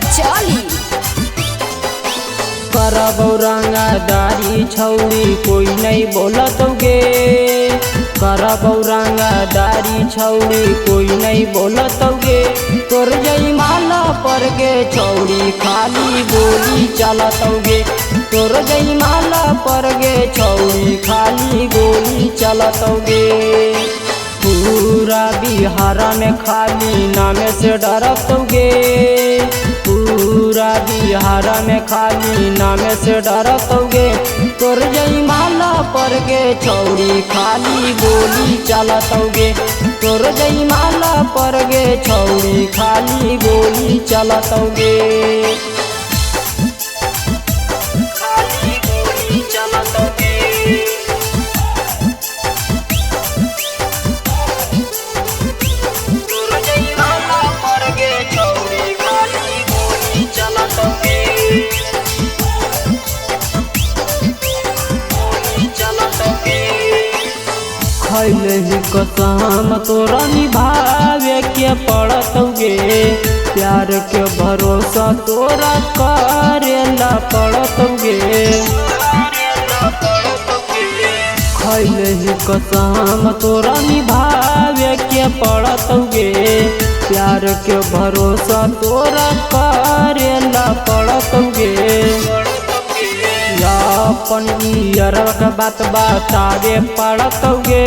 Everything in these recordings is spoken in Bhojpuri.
चली करब रंगदारी छौड़ी कोई नहीं बोलतौगे। करब रंगदारी छौड़ी कोई नहीं बोलतौगे। तोर जयमाला पर गे छौड़ी खाली गोली चलतौगे। तोर जयमाला पर गे छौड़ी खाली गोली चलतौगे। पूरा बिहार में खाली नामे से डरतौगे। पूरा बिहार में खाली नामे से डरतौगे। तोर जयमाला पर गे छौड़ी खाली गोली चलतौगे। तोर जयमाला पर गे छौड़ी खाली गोली चलतौगे। खाली गोली चलतौगे। खैले ही कसम तोरा निभावे के पड़तौगे। प्यार के भरोसा तोरा करेला पड़तौगे। खैले ही कसम तोरा निभावे के पड़तौगे। प्यार के भरोसा तोरा करेला पड़तौगे। अपन यारवा का बात बतावे पड़तौगे।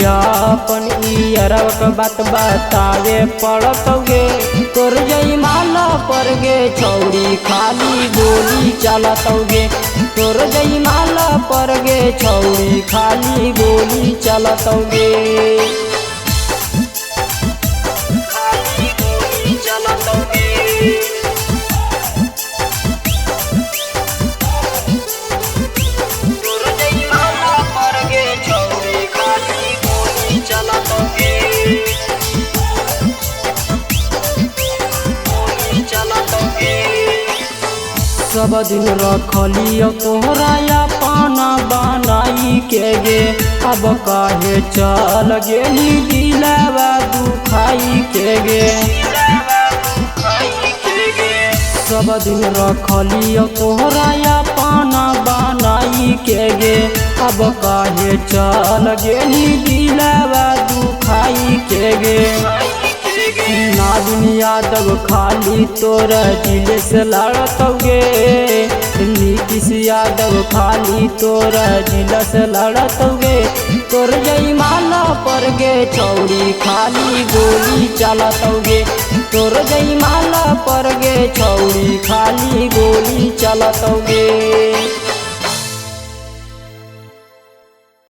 अपन यारवा का बात बतावे पड़तौगे। तोर जयमाला पर गे छौड़ी खाली गोली चलतौगे। तोर जयमाला पर गे छौड़ी खाली गोली चलतौगे। खाली गोली चलतौगे। सब दिन रखलियो तोहरा पाना बनाई के गे। अब काहे चल गेली दिलवा दुखाई के गे। सब दिन रखलियो तोहरा पाना बनाई के गे। अब काहे चल गेली दिलवा दुखाई के गे। नाज़ुन यादव खाली तोर जिले से लड़तौगे। नीतीश यादव खाली तोर जिला से लड़तौगे। तोर जयमाला पर गे छौड़ी खाली गोली चलतौगे। तोर जयमाला पर गे छौड़ी खाली गोली चलतौगे।